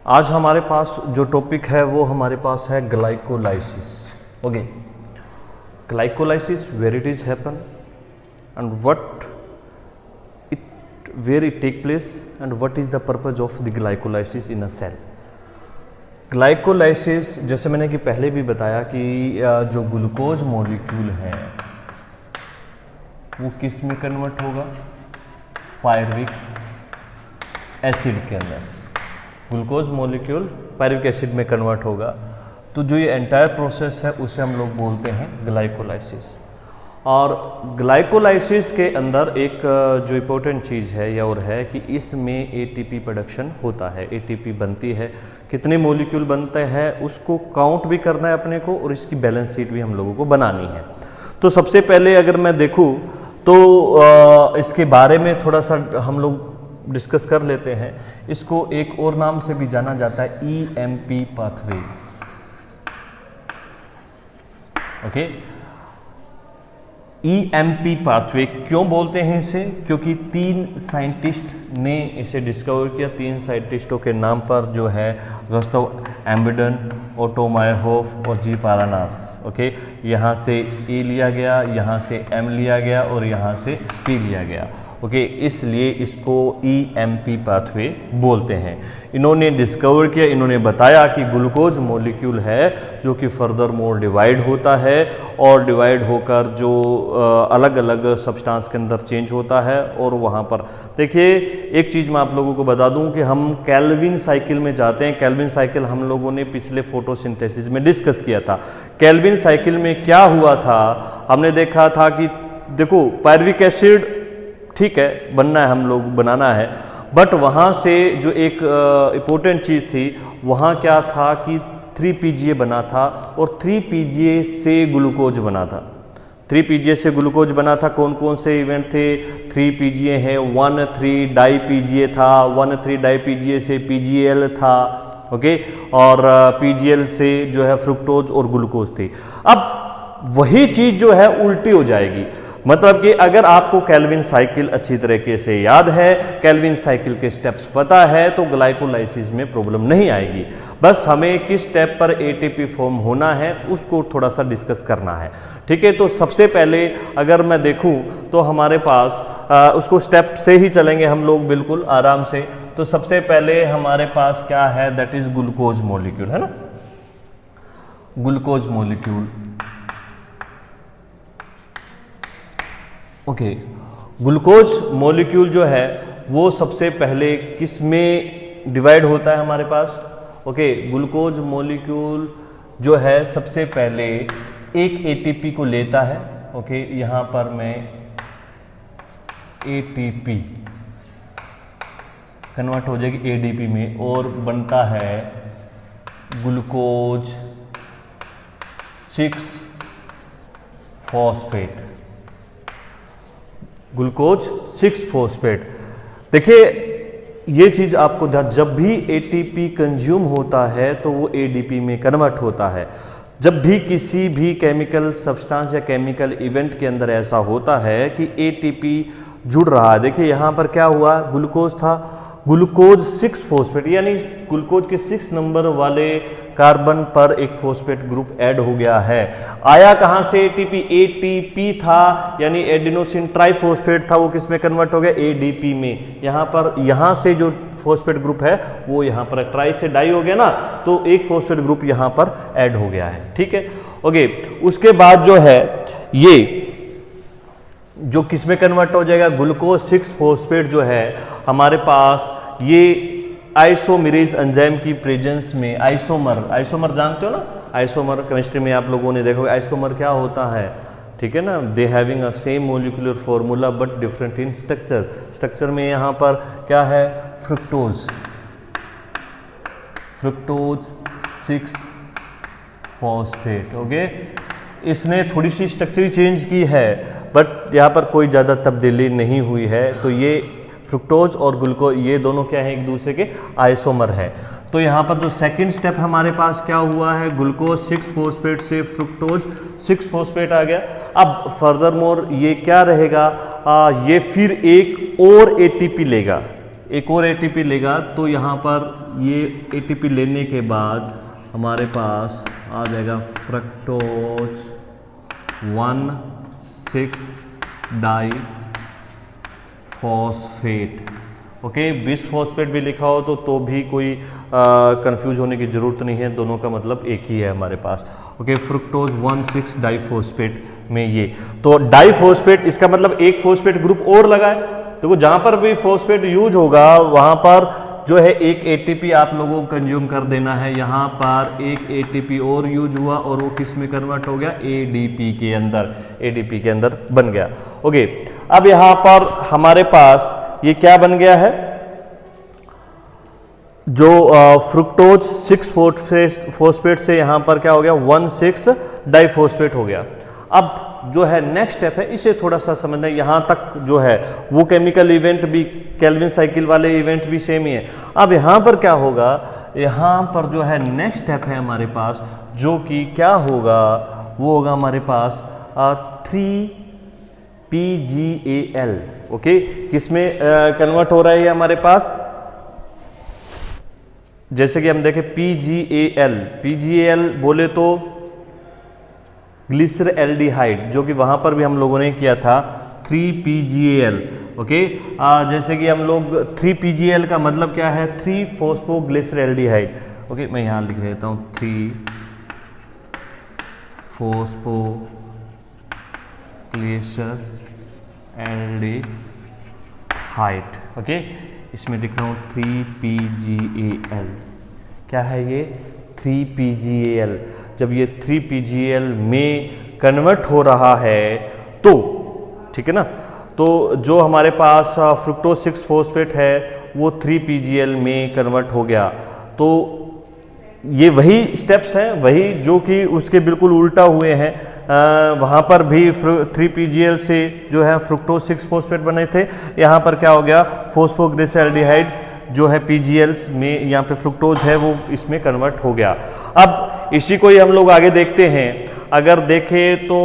आज हमारे पास जो टॉपिक है वो हमारे पास है glycolysis. Okay, glycolysis, where it is happen and what it where it take place and what is the purpose of the glycolysis in a cell. Glycolysis, जैसे मैंने कि पहले भी बताया कि जो ग्लूकोज मॉलिक्यूल है वो किस में कन्वर्ट होगा, पायरुविक एसिड के अंदर। ग्लूकोज मॉलिक्यूल पायरुविक एसिड में कन्वर्ट होगा, तो जो ये एंटायर प्रोसेस है उसे हम लोग बोलते हैं ग्लाइकोलाइसिस। और ग्लाइकोलाइसिस के अंदर एक जो इम्पोर्टेंट चीज़ है या और है कि इसमें एटीपी प्रोडक्शन होता है, एटीपी बनती है। कितने मॉलिक्यूल बनते हैं उसको काउंट भी करना है अपने को, और इसकी बैलेंस शीट भी हम लोगों को बनानी है। तो सबसे पहले अगर मैं देखूँ तो इसके बारे में थोड़ा सा हम लोग डिस्कस कर लेते हैं। इसको एक और नाम से भी जाना जाता है EMP pathway. Okay, EMP pathway क्यों बोलते हैं इसे? क्योंकि 3 साइंटिस्ट ने इसे डिस्कवर किया। 3 साइंटिस्टों के नाम पर जो है गुस्ताव एम्बेडन, ओटो मायरहोफ और जी पारानास। ओके, यहाँ से ए लिया गया, यहाँ से एम लिया गया और यहाँ से पी लिया गया। ओके, इसलिए इसको ईएमपी पाथवे बोलते हैं। इन्होंने डिस्कवर किया, इन्होंने बताया कि ग्लूकोज मॉलिक्यूल है जो कि फर्दर मोर डिवाइड होता है और डिवाइड होकर जो अलग अलग सब्सटेंस के अंदर चेंज होता है। और वहाँ पर देखिए, एक चीज़ मैं आप लोगों को बता दूं कि हम केल्विन साइकिल में जाते हैं। केल्विन साइकिल हम लोगों ने पिछले फोटोसिंथेसिस में डिस्कस किया था। केल्विन साइकिल में क्या हुआ था, हमने देखा था कि देखो पायरुविक एसिड ठीक है बनना है, हम लोग बनाना है, बट वहाँ से जो एक इम्पोर्टेंट चीज़ थी, वहाँ क्या था कि 3PGA बना था और 3PGA से ग्लूकोज बना था। 3PGA से ग्लूकोज बना था। कौन कौन से इवेंट थे? 3PGA है, 1,3-डाई-PGA था, 1,3-डाई-PGA से PGL था। ओके, और PGL से जो है फ्रुक्टोज और ग्लूकोज थी। अब वही चीज़ जो है उल्टी हो जाएगी। मतलब कि अगर आपको केल्विन साइकिल अच्छी तरीके से याद है, केल्विन साइकिल के स्टेप्स पता है, तो ग्लाइकोलाइसिस में प्रॉब्लम नहीं आएगी। बस हमें किस स्टेप पर एटीपी फॉर्म होना है उसको थोड़ा सा डिस्कस करना है। ठीक है, तो सबसे पहले अगर मैं देखूं तो हमारे पास उसको स्टेप से ही चलेंगे हम लोग बिल्कुल आराम से। तो सबसे पहले हमारे पास क्या है, दैट इज ग्लूकोज मॉलिक्यूल, है ना। Glucose molecule, okay, glucose molecule जो है वो सबसे पहले किस में डिवाइड होता है हमारे पास? ओके, ग्लूकोज मॉलिक्यूल जो है सबसे पहले एक एटीपी को लेता है। ओके, यहाँ पर मैं एटीपी कन्वर्ट हो जाएगी एडीपी में और बनता है ग्लूकोज 6 फॉस्फेट। Glucose 6 phosphate. देखिए ये चीज़ आपको जब भी एटीपी कंज्यूम होता है तो वो एडीपी में कन्वर्ट होता है। जब भी किसी भी केमिकल सब्सटेंस या केमिकल इवेंट के अंदर ऐसा होता है कि एटीपी जुड़ रहा है, देखिए यहाँ पर क्या हुआ, ग्लूकोज था, ग्लूकोज 6 फॉस्फेट यानी ग्लूकोज के 6 नंबर वाले कार्बन पर एक फॉस्फेट ग्रुप ऐड हो गया है। आया कहाँ से एटीपी? एटीपी था यानी एडिनोसिन ट्राइफॉस्फेट था, वो किस में कन्वर्ट हो गया? एडीपी में। यहाँ पर यहाँ से जो फॉस्फेट ग्रुप है वो यहाँ पर ट्राई से डाई हो गया ना, तो एक फॉस्फेट ग्रुप यहाँ पर ऐड हो गया है। ठीक है, ओके। उसके बाद जो है ये जो किस में कन्वर्ट हो जाएगा? ग्लूकोज 6 फॉस्फेट जो है हमारे पास ये आइसोमेरेज एंजाइम की प्रेजेंस में, आइसोमर जानते हो ना, आइसोमर केमिस्ट्री में आप लोगों ने देखो आइसोमर क्या होता है, ठीक है ना। They having a same molecular formula but different in structure में यहाँ पर क्या है? Fructose 6 phosphate. ओके, इसने थोड़ी सी स्ट्रक्चर चेंज की है बट यहाँ पर कोई ज़्यादा तब्दीली नहीं हुई है। तो ये फ्रुक्टोज और ग्लूकोज ये दोनों क्या है? एक दूसरे के आइसोमर है। तो यहाँ पर जो सेकंड स्टेप हमारे पास क्या हुआ है? ग्लूकोज 6 फॉस्फेट से फ्रुक्टोज 6 फॉस्फेट आ गया। अब फर्दर मोर ये क्या रहेगा? ये फिर एक और एटीपी लेगा, एक और एटीपी लेगा तो यहाँ पर ये एटीपी लेने के बाद हमारे पास आ जाएगा फ्रक्टोज 1,6 डाइफॉस्फेट। ओके, बिसफॉस्फेट भी लिखा हो तो भी कोई कंफ्यूज होने की ज़रूरत नहीं है, दोनों का मतलब एक ही है हमारे पास। ओके, फ्रुक्टोज 1,6 डाइफॉस्फेट में ये तो डाइफॉस्फेट, इसका मतलब एक फॉस्फेट ग्रुप और लगा है। देखो जहाँ पर भी फॉस्फेट यूज होगा वहाँ पर जो है एक एटीपी आप लोगों को कंज्यूम कर देना है। यहाँ पर एक एटीपी और यूज हुआ और वो किस में कन्वर्ट हो गया, एडीपी के अंदर, एडीपी के अंदर बन गया। ओके, अब यहाँ पर हमारे पास ये क्या बन गया है, जो फ्रुक्टोज 6 फॉस्फेट से यहाँ पर क्या हो गया, 1,6 डाइफॉस्फेट हो गया। अब जो है नेक्स्ट स्टेप है, इसे थोड़ा सा समझना है। यहाँ तक जो है वो केमिकल इवेंट भी, केल्विन साइकिल वाले इवेंट भी सेम ही है। अब यहाँ पर क्या होगा, यहाँ पर जो है नेक्स्ट स्टेप है हमारे पास, जो कि क्या होगा, वो होगा हमारे पास 3PGAL। ओके, किसमें कन्वर्ट हो रहा है ये हमारे पास, जैसे कि हम देखें PGAL बोले तो ग्लिसरएल्डिहाइड, जो कि वहां पर भी हम लोगों ने किया था 3PGAL। ओके, जैसे कि हम लोग 3PGAL का मतलब क्या है, 3-फॉस्फोग्लिसरएल्डिहाइड। ओके, मैं यहां लिख देता हूं 3-फॉस्फोग्लिसरएल्डिहाइड। ओके, इसमें लिख रहा हूं 3PGAL। क्या है ये, 3PGAL। जब ये 3PGAL में कन्वर्ट हो रहा है तो ठीक है ना, तो जो हमारे पास फ्रुक्टोज 6 फॉस्फेट है वो 3PGAL में कन्वर्ट हो गया। तो ये वही स्टेप्स हैं, वही जो कि उसके बिल्कुल उल्टा हुए हैं। वहाँ पर भी 3PGAL से जो है फ्रुक्टोज 6 फॉस्फेट बने थे, यहाँ पर क्या हो गया, फॉस्फोग्लिसरएल्डिहाइड जो है PGAL में, यहाँ पे फ्रुक्टोज है वो इसमें कन्वर्ट हो गया। अब इसी को ही हम लोग आगे देखते हैं। अगर देखें तो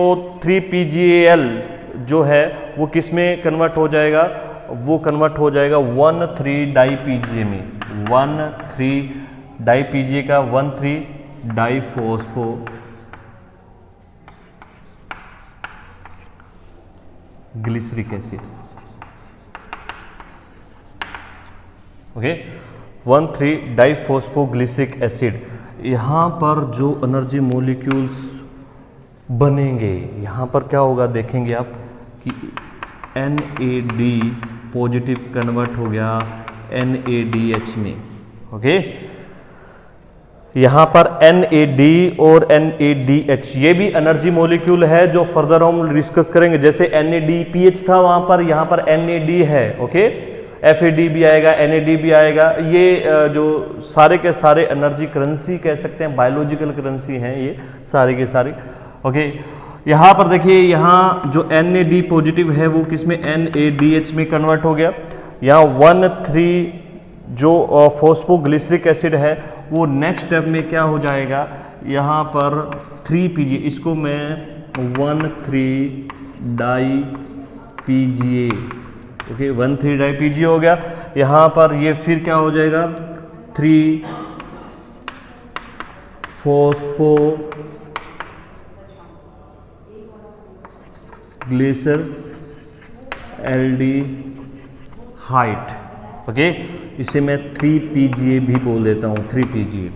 3PGAL जो है वो किस में कन्वर्ट हो जाएगा, वो कन्वर्ट हो जाएगा 1,3 डाई-PGA में, 1,3 डाई-PGA का 1,3 diphospho glyceric acid. Okay, 1,3 diphosphoglyceric acid. यहाँ पर जो एनर्जी मॉलिक्यूल्स बनेंगे, यहाँ पर क्या होगा देखेंगे आप कि NAD पॉजिटिव कन्वर्ट हो गया NADH में। ओके, यहाँ पर NAD और NADH ये भी एनर्जी मॉलिक्यूल है, जो फर्दर हम डिस्कस करेंगे। जैसे NADPH था वहाँ पर, यहाँ पर NAD है। ओके, FAD भी आएगा, NAD भी आएगा। ये जो सारे के सारे एनर्जी करेंसी कह सकते हैं, बायोलॉजिकल करेंसी हैं ये सारे के सारे। ओके, यहाँ पर देखिए, यहाँ जो NAD पॉजिटिव है वो किसमें, NADH में कन्वर्ट हो गया। यहाँ 1,3 जो फॉस्फोग्लिसरिक एसिड है वो नेक्स्ट स्टेप में क्या हो जाएगा, यहाँ पर 3PGA, इसको मैं 1,3 डाई-PGA। ओके, 1,3 डाई-PGA हो गया। यहाँ पर ये फिर क्या हो जाएगा, 3-फॉस्फोग्लिसरएल्डिहाइड। ओके, इसे मैं 3PGA भी बोल देता हूँ, 3PGA।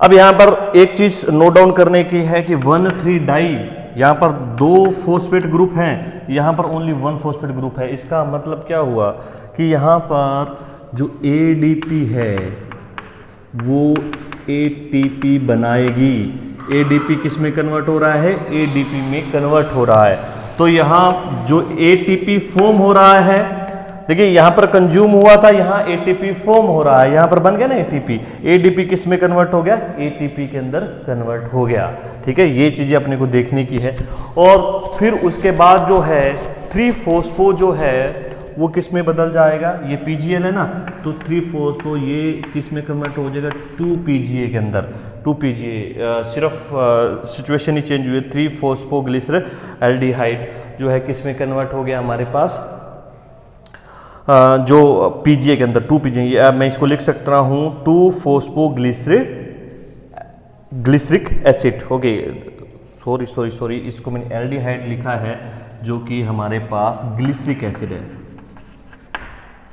अब यहाँ पर एक चीज नोट डाउन करने की है कि 1,3 डाई, यहाँ पर 2 फॉस्फेट ग्रुप हैं, यहाँ पर ओनली 1 फॉस्फेट ग्रुप है। इसका मतलब क्या हुआ कि यहाँ पर जो ADP है वो ATP बनाएगी। ADP किस में कन्वर्ट हो रहा है, ADP में कन्वर्ट हो रहा है। तो यहाँ जो ATP फॉर्म हो रहा है, देखिए यहाँ पर कंज्यूम हुआ था, यहाँ ATP फॉर्म हो रहा है, यहाँ पर बन गया ना ATP। ADP किस में कन्वर्ट हो गया, ATP के अंदर कन्वर्ट हो गया। ठीक है, ये चीजें अपने को देखने की है। और फिर उसके बाद जो है 3-फॉस्फो जो है वो किस में बदल जाएगा, ये PGAL है ना, तो 3-फॉस्फो ये किस में कन्वर्ट हो जाएगा, 2PGA के अंदर। 2PGA सिर्फ सिचुएशन ही चेंज हुई है। 3-फॉस्फोग्लिसरएल्डिहाइड जो है किस में कन्वर्ट हो गया हमारे पास, जो PGA के अंदर 2 PGA, मैं इसको लिख सकता हूँ 2-फॉस्फोग्लिसरिक एसिड। ओके, सॉरी, इसको मैंने एल्डिहाइड लिखा है, जो कि हमारे पास ग्लिसरिक एसिड है।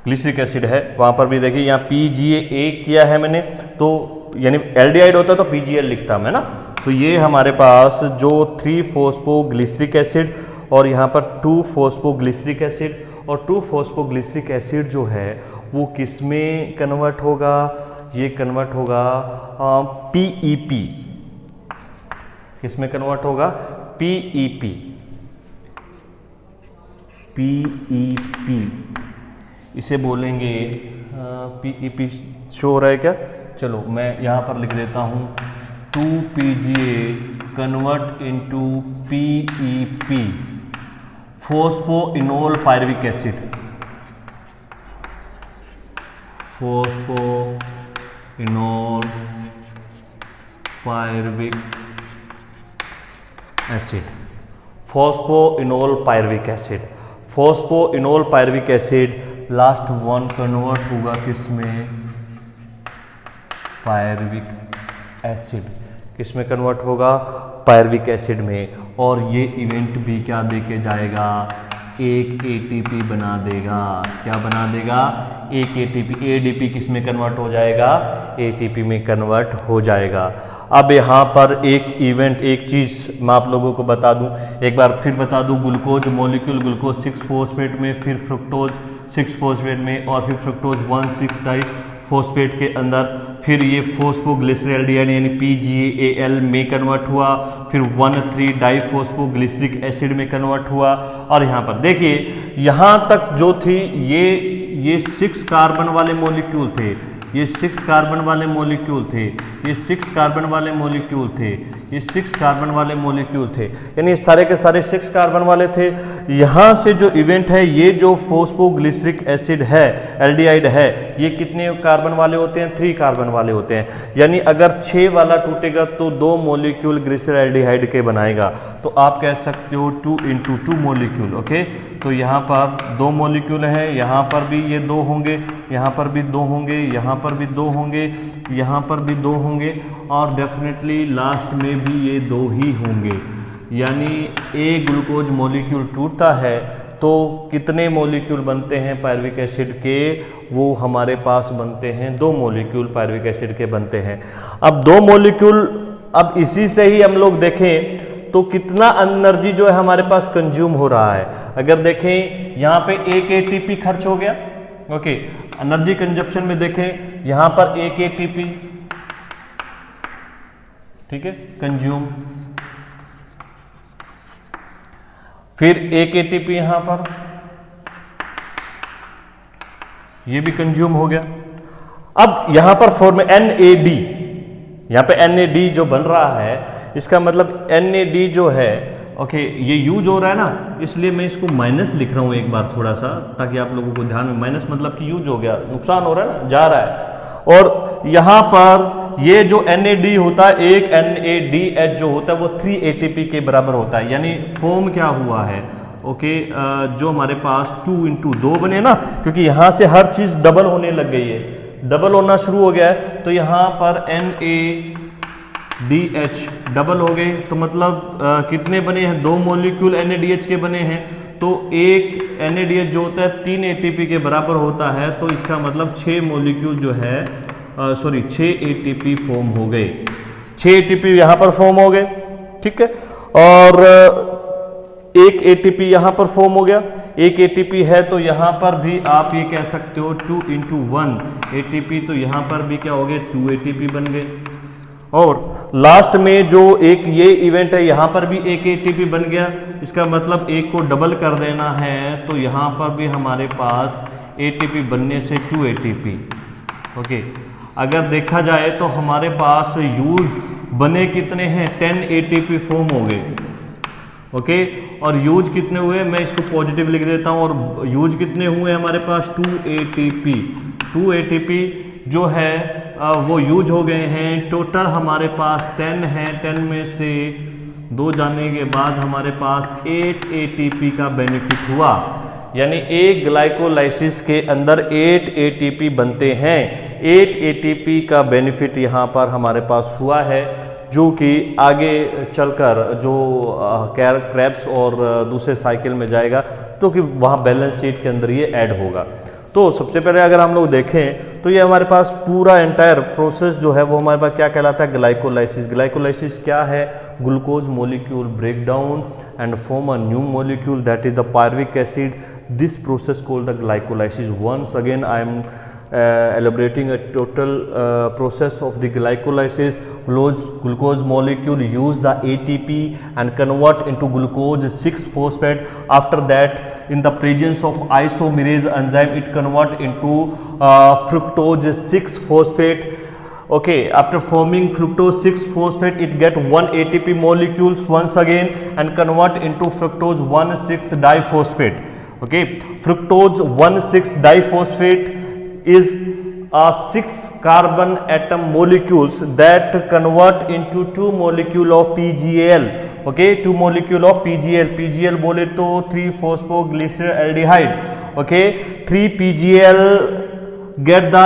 ग्लिसरिक एसिड है, वहाँ पर भी देखिए यहाँ PGA किया है मैंने, तो यानी एल्डिहाइड होता तो PGL लिखता मैं ना। तो ये हमारे पास जो 3-फॉस्फोग्लिसरिक एसिड और यहाँ पर 2-फॉस्फोग्लिसरिक एसिड, और 2-फॉस्फोग्लिसरिक एसिड जो है वो किस में कन्वर्ट होगा, ये कन्वर्ट होगा PEP। किस में कन्वर्ट होगा? PEP। इसे बोलेंगे PEP। शो हो रहा है क्या? चलो मैं यहाँ पर लिख देता हूँ 2 PGA convert into PEP, phosphoenol pyruvic acid. Phosphoenol pyruvic acid, phosphoenol pyruvic acid, phosphoenol pyruvic acid last one convert होगा किसमें? Pyruvic acid. किस में कन्वर्ट होगा? पायरुविक एसिड में। और ये इवेंट भी क्या देके जाएगा? एक ATP बना देगा। क्या बना देगा? एक ATP। ADP किस में कन्वर्ट हो जाएगा? ATP में कन्वर्ट हो जाएगा। अब यहाँ पर एक इवेंट, एक चीज़ मैं आप लोगों को बता दूं, एक बार फिर बता दूं। ग्लूकोज मॉलिक्यूल, ग्लूकोज 6-फॉस्फेट में, फिर फ्रुक्टोज 6-फॉस्फेट में, और फिर फ्रुक्टोज 1,6-डाइफॉस्फेट के अंदर, फिर ये फॉस्फोग्लिसरैल्डिहाइड यानी PGAL में कन्वर्ट हुआ, फिर 1,3-डाइफॉस्फोग्लिसरिक एसिड में कन्वर्ट हुआ। और यहाँ पर देखिए, यहाँ तक जो थी ये 6 कार्बन वाले मॉलिक्यूल थे, ये 6 कार्बन वाले मॉलिक्यूल थे, ये 6 कार्बन वाले मॉलिक्यूल थे, ये 6 कार्बन वाले मॉलिक्यूल थे, यानी सारे के सारे 6 कार्बन वाले थे। यहाँ से जो इवेंट है, ये जो फॉस्फोग्लिसरिक एसिड है, एल्डिहाइड है, ये कितने कार्बन वाले होते हैं? 3 कार्बन वाले होते हैं। यानी अगर 6 वाला टूटेगा तो 2 मॉलिक्यूल ग्लिसरैल्डिहाइड के बनाएगा। तो आप कह सकते हो 2 × 2 मॉलिक्यूल। ओके, तो यहाँ पर 2 मॉलिक्यूल है, यहाँ पर भी ये 2 होंगे, यहाँ पर भी 2 होंगे, यहाँ पर भी 2 होंगे, यहाँ पर भी 2 होंगे, और डेफिनेटली लास्ट में भी ये 2 ही होंगे। यानी एक ग्लूकोज मॉलिक्यूल टूटता है तो कितने मॉलिक्यूल बनते हैं पायरुविक एसिड के? वो हमारे पास बनते हैं 2 मॉलिक्यूल पायरुविक एसिड के बनते हैं। अब 2 मॉलिक्यूल, अब इसी से ही हम लोग देखें तो कितना एनर्जी जो है हमारे पास कंज्यूम हो रहा है। अगर देखें यहाँ पे 1 ATP खर्च हो गया। ओके, एनर्जी कंजप्शन में देखें यहाँ पर 1 ATP, ठीक है, कंज्यूम, फिर 1 ATP यहाँ पर, ये भी कंज्यूम हो गया। अब यहाँ पर फॉर्म NAD, यहाँ पे NAD जो बन रहा है, इसका मतलब NAD जो है, ओके, ये यूज हो रहा है ना, इसलिए मैं इसको माइनस लिख रहा हूँ एक बार थोड़ा सा, ताकि आप लोगों को ध्यान में, माइनस मतलब कि यूज हो गया, नुकसान हो रहा है ना, जा रहा है। और यहाँ पर ये जो NAD होता है, एक NADH जो होता है वो 3 ATP के बराबर होता है। यानी फॉर्म क्या हुआ है? ओके, जो हमारे पास 2 × 2 बने ना, क्योंकि यहाँ से हर चीज़ डबल होने लग गई है, डबल होना शुरू हो गया है, तो यहाँ पर NADH डबल हो गए। तो मतलब कितने बने हैं? 2 मॉलिक्यूल NADH के बने हैं, तो एक NADH जो होता है 3 ATP के बराबर होता है, तो इसका मतलब 6 मॉलिक्यूल जो है, 6 ATP फॉर्म हो गए, 6 ATP यहाँ पर फॉर्म हो गए, ठीक है, और 1 ATP यहाँ पर फॉर्म हो गया। 1 ATP है तो यहाँ पर भी आप ये कह सकते हो 2 × 1 ATP, तो यहाँ पर भी क्या हो गए? 2 ATP बन गए। और लास्ट में जो एक ये इवेंट है, यहाँ पर भी 1 ATP बन गया, इसका मतलब एक को डबल कर देना है, तो यहाँ पर भी हमारे पास ATP बनने से 2 ATP। ओके, अगर देखा जाए तो हमारे पास यूज बने कितने हैं? 10 ATP फॉर्म हो गए। ओके, और यूज कितने हुए? मैं इसको पॉजिटिव लिख देता हूँ। और यूज कितने हुए हमारे पास? 2 ATP। 2 ATP जो है वो यूज हो गए हैं। टोटल हमारे पास 10 हैं, 10 में से 2 जाने के बाद हमारे पास 8 ATP का बेनिफिट हुआ। यानी एक ग्लाइकोलाइसिस के अंदर 8 एटीपी बनते हैं। 8 एटीपी का बेनिफिट यहाँ पर हमारे पास हुआ है, जो कि आगे चलकर जो क्रेब्स और दूसरे साइकिल में जाएगा तो कि वहाँ बैलेंस शीट के अंदर ये ऐड होगा। तो सबसे पहले अगर हम लोग देखें तो ये हमारे पास पूरा एंटायर प्रोसेस जो है वो हमारे पास क्या कहलाता है, ग्लाइकोलाइसिस। ग्लाइकोलाइसिस क्या है, glucose molecule break down and form a new molecule that is the pyruvic acid. This process called the glycolysis. Once again I am elaborating a total process of the glycolysis. Glucose molecule use the ATP and convert into glucose 6-phosphate. After that, in the presence of isomerase enzyme, it convert into fructose 6-phosphate. Okay, after forming fructose 6-phosphate, it get 1 ATP molecules once again and convert into fructose 1,6-diphosphate. Okay, fructose 1,6-diphosphate is a 6 carbon atom molecules that convert into 2 molecule of PGL. Okay, 2 molecule of PGL. PGL बोले तो 3-phosphoglyceraldehyde. Okay, 3 PGL get the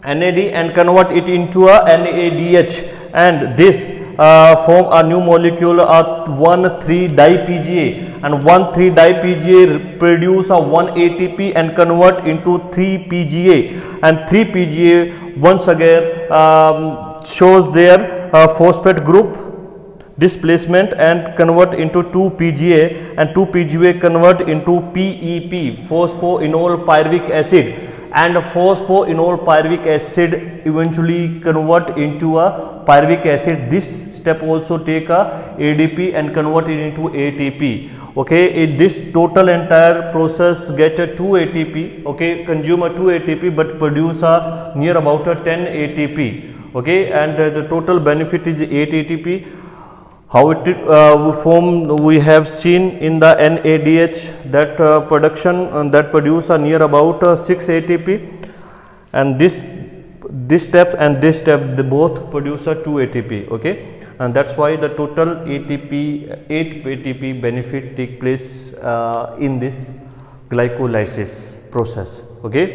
NAD and convert it into a NADH, and this form a new molecule of 1,3-dipga, and 1,3-dipga produce a 1 ATP and convert into 3 PGA, and 3 PGA once again shows their phosphate group displacement and convert into 2 PGA, and 2 PGA convert into PEP, phosphoenol pyruvic acid, and phosphoenol pyruvic acid eventually convert into a pyruvic acid. This step also take a ADP and convert it into ATP. Okay, this total entire process get a 2 ATP. Okay, consume a 2 ATP but produce a near about a 10 ATP. Okay, and the total benefit is 8 ATP. How it form we have seen in the NADH, that production that produce a near about 6 ATP, and this step and this step they both produce a 2 ATP. Okay, and that's why the total 8 ATP benefit take place in this glycolysis process. Okay,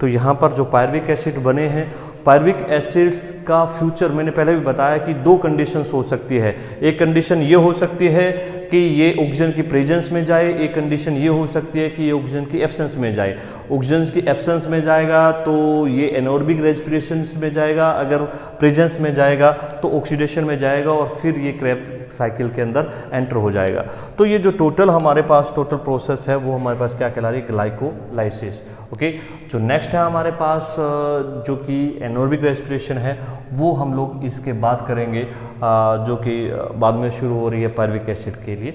तो यहाँ पर जो pyruvic acid बने हैं, pyruvic acids का future मैंने पहले भी बताया कि 2 कंडीशंस हो सकती है। एक कंडीशन ये हो सकती है कि ये ऑक्सीजन की प्रेजेंस में जाए, एक कंडीशन ये हो सकती है कि ये ऑक्सीजन की एब्सेंस में जाए। ऑक्सीजन की एब्सेंस में जाएगा तो ये एनोर्बिक रेस्पिरेशन में जाएगा, अगर प्रेजेंस में जाएगा तो ऑक्सीडेशन में जाएगा और फिर ये क्रेब साइकिल के अंदर एंटर हो जाएगा। तो ये जो टोटल हमारे पास टोटल प्रोसेस है वो हमारे पास क्या कहला रही है, ग्लाइकोलाइसिस। ओके, जो नेक्स्ट है हमारे पास जो कि एनोर्बिक रेस्पिरेशन है, वो हम लोग इसके बाद करेंगे, जो कि बाद में शुरू हो रही है पायरुविक एसिड के लिए।